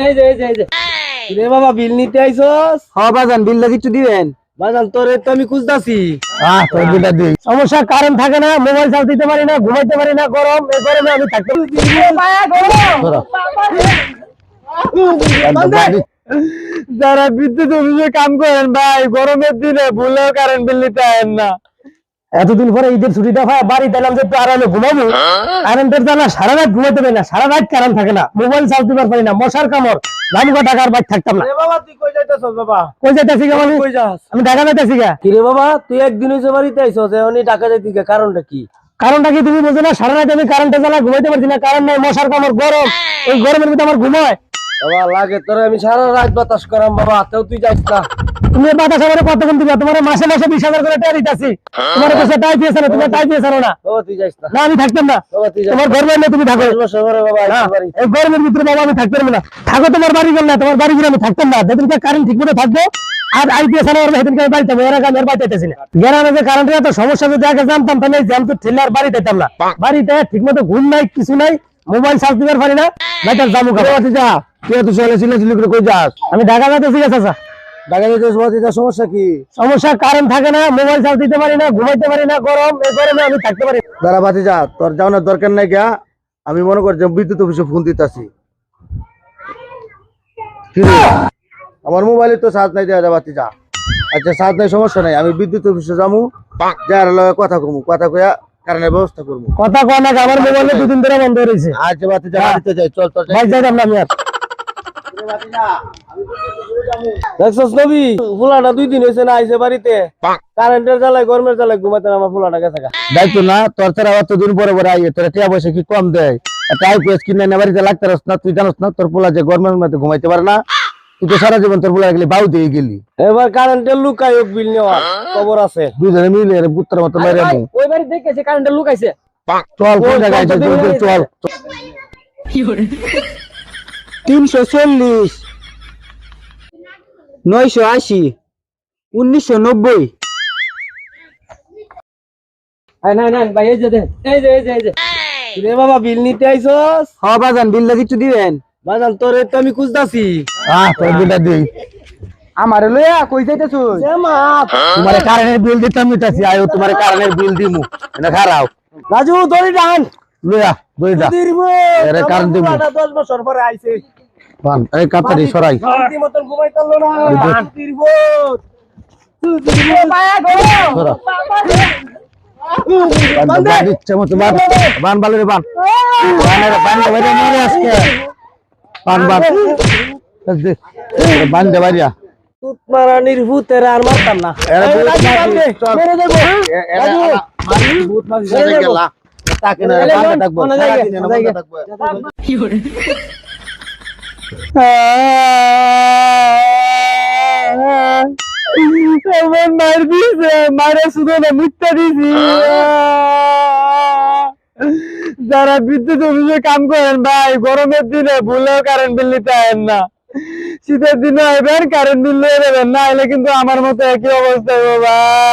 এই যে রে বাবা, বিল নিতে আইছস? বাজান বিলটা একটু দিবেন। বাজান তোরে তো আমি খুঁজতাছি। তোর বিলটা দিই। সমস্যা কারণ থাকে না, মোবাইল চার্জ দিতে পারি না, ঘুমাইতে পারি না, গরম, এই গরমে আমি থাকতে যারা বিদ্যুৎ অফিসে কাম করেন ভাই, গরমের দিনে ভুলেও কারেন্ট বিল নিতে আয়েন না। এতদিন পরে ঈদের ছুটিটা ভাই বাড়িতে এলাম যে একটু আরামে ঘুমাবো, কারেন্টের জ্বালা সারা রাত ঘুমাইতে পারি না, সারা রাত কারেন্ট থাকে না, মোবাইল চার্জ দিতে পারি না, মশার কামড়, জামুকা টাকার বাইক থাকতাম না। রে বাবা, তুই কই যাইতাছস বাবা? কই যাইতাছি গা? কই যাস? আমি ঢাকা যাইতাছি গা। কি রে বাবা, তুই একদিন হইছে বাড়িতে আইছস, এখনই টাকা যাইতি কে? কারণটা কি? কারণটা কি তুমি বুঝো না? সারা রাত আমি কারেন্টের জ্বালা ঘুমাইতে পারছি না, কারণ নাই, মশার কামড়, গরম, এই গরমের ভিতরে আমার ঘুমায়। বাবা লাগে তোরে আমি সারা রাত বাতাস করাম বাবা, তেও তুই যাইস না। তুমি বাতাস আমার কতক্ষণ দিবা? তোমার মাসে মাসে 20,000 করে টাকা দিতাছি, তোমার কাছে টাই দিয়েছ না, তুমি টাই দিয়েছ না। বাবা তুই যাইস না। না আমি থাকতাম না, বাবা তুই যাইস তোমার ঘর বাড়ি তুমি থাকো। বাবা হ্যাঁ, বাড়ি। এই গরমের ভিতরে বাবা আমি থাকতে পারবো না। থাকো তোমার বাড়ি গেল না, তোমার বাড়ি গেলে আমি থাকতাম না। যেদিনকে কারেন্ট ঠিক মতো থাকবো আর আইপিএস আনার সেদিনকে আমি বাড়িতে এর আগে আমি আর বাড়িতে আইতেছি না। গ্রামে যে কারেন্টের এত সমস্যা যদি আগে জানতাম তাহলে জ্যাম তো ঠেলে আর বাড়িতে আইতাম না। বাড়িতে ঠিক মতো ঘুম নাই, কিছু নাই, মোবাইল চার্জ দিতে পারি না, লাইটার জামু খাবো। যা তুই তো চলে চিল্লাচিল্লি করে কই যাস? আমি ঢাকা যাইতেছি গা চাচা। ঢাকা যাইতেছ বাবা, সমস্যা কি? সমস্যা কারেন্ট থাকে না, মোবাইল চার্জ দিতে পারি না, ঘুমাইতে পারি না, গরম, এই গরমে আমি থাকতে পারি না। দাঁড়া বাতি যা, তোর যাওয়ার দরকার নাই গা। আমি মনে করি যে বিদ্যুৎ অফিসে ফোন দিতাছি। আমার মোবাইলে তো চার্জ নাই, দেওয়া বাতি যা। আচ্ছা চার্জ নাই, সমস্যা নাই, আমি বিদ্যুৎ অফিসে যাবো, যার লগে কথা কমু, কথা কইয়া কারেন্টের ব্যবস্থা করবো। কথা কয় না, আমার মোবাইলে দুদিন ধরে বন্ধ রয়েছে। আচ্ছা বাতি যা, বাড়িতে যাই, চল চল। ভাই যাইতাম না আমি আর। দেখছস নবী, ফুলাটা 2 দিন হয়েছে না আইছে বাড়িতে, কারেন্টের জ্বালায় গরমের জ্বালায় ঘুমাইতে না, আমার ফুলাটা গেছে গা। দায়িত্ব না তোর, ছাড়া অত দিন পরে পরে আইয়ে তোরা টিয়া পয়সা কি কম দেয়? একটা আইপিএস কিনে না বাড়িতে লাগতে রস না, তুই জানোস না তোর পোলা যে গরমের মধ্যে ঘুমাইতে পারে না, তুই তো সারা জীবন তোর পোলা গেলি বাউ দিয়ে গেলি। এবার কারেন্টের লুকাই বিল নেওয়ার খবর আছে। দুজনে মিলে পুত্রের মতো মেরে ওই বাড়ি দেখেছে কারেন্টের লুকাইছে। চল কোন জায়গায় চল। 340, 980, 1990। ভাই এই যে দেন, এই যে রে বাবা, বিল নিতে আইছস? বাজান বিলটা একটু দিবেন। বাজান তোরে তো আমি খুঁজতাছি। তোর বিলটা দিই। আমার লইয়া কই যাইতেছস? তোমার কারেন্টের বিল দিতাম নিতাছি, আয়ো তোমার কারেন্টের বিল দিমু, এটা খারাপ। রাজু দড়ি টান, লইয়া দইটা এরে কারেন্ট দিমু। 10 বছর পরে আইছে। বান এই কাতারি সরাই শান্তি মতন ঘুমাইতালো না। দিরবো পায়া গো সরা বান ইচ্ছে মতো বান বালরে বান বানের বান বাইরে মরে আজকে বান বান দে বাইরা তুত মারা নির্ভূতের আর মারতাম না। এরা এই ভূত রাজু মারবে, বান্ধে, চল। মেরে দেবো। রাজু, ভূত মাঝে মেরে দেবো। গেলা তাকে না এলে বান কোন- থাকবো কোন সারা জায়গায়? দিন কোন বান জায়গায়? থাকবো। মার দিছে, মারে শুধু না মিথ্যা দিছি। যারা বিদ্যুৎ অফিসে কাম করেন ভাই, গরমের দিনে ভুলেও কারেন্ট বিল নিতে আয়েন না, শীতের দিনে আইবেন কারেন্ট বিল নিয়ে দেবেন না, এলে কিন্তু আমার মতো একই অবস্থা হবে ভাই।